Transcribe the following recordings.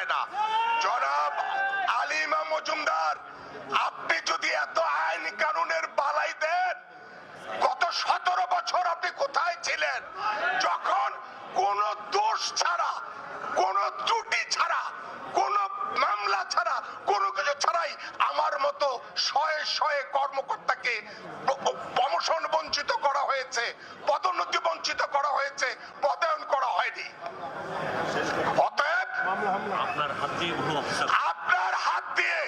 হয় না। জনাব আলিমা মজুমদার, আপনি যদি এত আইন কানুনের বালাই দেন, গত 17 বছর আপনি কোথায় ছিলেন যখন কোন দোষ ছাড়া, কোন ত্রুটি ছাড়া, কোন মামলা ছাড়া, কোনো কিছু ছাড়াই আমার মতো শয়ে শয়ে কর্মকর্তাকে প্রমোশন বঞ্চিত করা হয়েছে, পদোন্নতি বঞ্চিত করা হয়েছে, পদায়ন করা হয়নি। অতএব আপনার হাত দিয়ে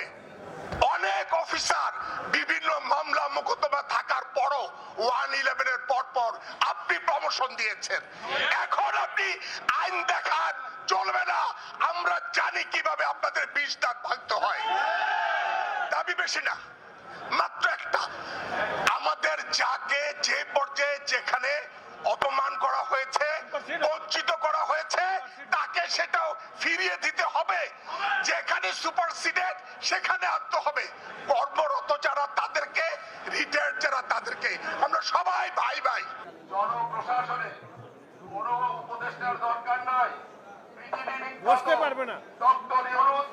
অনেক অফিসার বিভিন্ন মামলা মোকদ্দমা থাকার পরও 111 এর পর আপনি প্রমোশন দিয়েছেন। এখন আপনি আইন দেখান চলবে না। আমরা জানি কিভাবে আপনাদের 20 দাঁত ভাঙতে হয়। দাবি বেশি না, মাত্র একটা, আমাদের যাকে যে পর্যায়ে যেখানে অপমান করা হয়েছে, বঞ্চিত করা হয়েছে, তাকে সেটাও ফিরিয়ে দিতে হবে। যেখানে সুপারসিডেড সেখানে আনতে হবে। কর্মরত যারা তাদেরকে, রিটায়ার্ড যারা তাদেরকে, আমরা সবাই ভাই ভাই। জনপ্রশাসনে কোনো উপদেষ্টার দরকার নাই। বসতে পারবে না। ডক্টর ইউনূস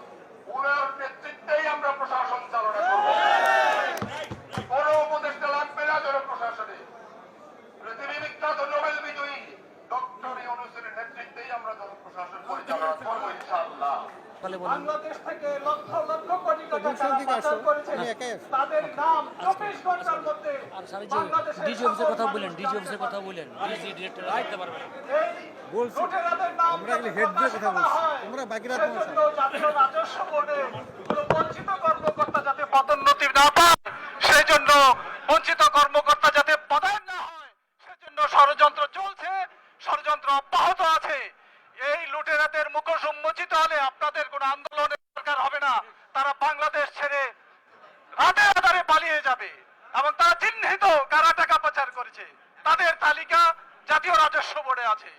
ওনার নেতৃত্বেই আমরা প্রশাসন চালনা করব। কোনো উপদেষ্টা লাগবে না জনপ্রশাসনে। পৃথিবী বিখ্যাত নোবেল বিজয়ী ডক্টর ইউনূসের নেতৃত্বেই আমরা জনপ্রশাসন পরিচালনা করব ইনশাআল্লাহ। বাংলাদেশ থেকে লক্ষ লক্ষ কোটি টাকা পাচার করেছে, তাদের নাম 24 ঘন্টার মধ্যে বাংলাদেশের ডিজি অফিসের কথা বলেন, ডিজি অফিসের কথা বলেন, ডিজি ডিরেক্টর রাখতে পারবেন। বলছি আমরা এগুলো হেড দিয়ে কথা বলছি, তোমরা বাকিরা জাতীয় রাজস্ব বোর্ডে কোনো বঞ্চিত কর্মকর্তা যাতে পদোন্নতি না পায়, সেই জন্য বঞ্চিত কর্মকর্তা যাতে পদায়ন না হয়, সেজন্য ষড়যন্ত্র চলছে, ষড়যন্ত্র অব্যাহত আছে। এই লুটেরাদের মুখোশ উন্মোচিত হলে আপনাদের কোনো আন্দোলনের দরকার হবে না। তারা বাংলাদেশ ছেড়ে রাতে রাতে পালিয়ে যাবে এবং তারা চিহ্নিত কারা টাকা পাচার করেছে, তাদের তালিকা জাতীয় রাজস্ব বোর্ডে আছে।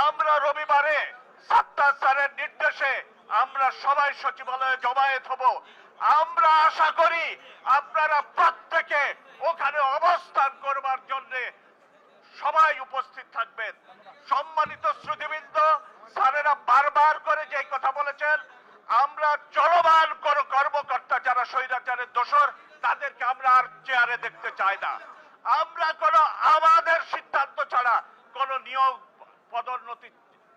আমরা রবিবারে সাত্তার স্যারের নির্দেশে আমরা সবাই সচিবালয়ে জমায়েত হব। আমরা আশা করি আপনারা প্রত্যেকে ওখানে অবস্থান করবার জন্য সবাই উপস্থিত থাকবেন। সম্মানিত শ্রুতিবৃন্দ, স্যারেরা বারবার করে যে কথা বলেছেন, আমরা চলমান কোন কর্মকর্তা যারা স্বৈরাচারের দোসর, তাদেরকে আমরা আর চেয়ারে দেখতে চাই না। আমরা কোন আমাদের সিদ্ধান্ত ছাড়া কোন নিয়োগ পদোন্নতি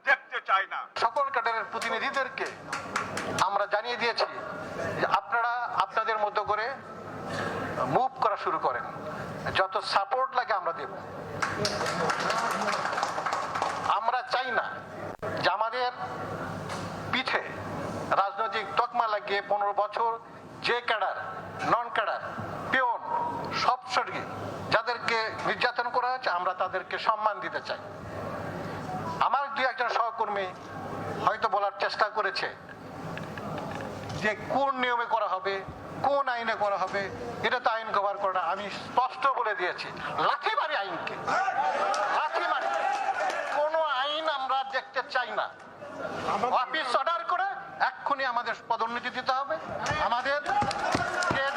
দেখতে চাই না। সকল ক্যাডারের প্রতিনিধিদেরকে আমরা জানিয়ে দিয়েছি যে আপনারা আপনাদের মতো করে মুভ করা শুরু করেন, যত সাপোর্ট লাগে আমরা দেব। আমরা চাই না যে আমাদের পিঠে রাজনৈতিক তকমা লাগিয়ে 15 বছর যে ক্যাডার, নন ক্যাডার, পিওন, সব সর্গে যাদেরকে নির্যাতন করা হয়েছে, আমরা তাদেরকে সম্মান দিতে চাই। আমার দুই একজন সহকর্মী হয়তো বলার চেষ্টা করেছে যে কোন নিয়মে করা হবে, কোন আইনে করা হবে, এটা তো আইন কভার করে না। আমি স্পষ্ট বলে দিয়েছি, লাঠি মারি আইনকে, লাঠি মারি। কোন আইন আমরা দেখতে চাই না। অফিস অর্ডার করে এক্ষুনি আমাদের পদোন্নতি দিতে হবে। আমাদের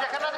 যেখানে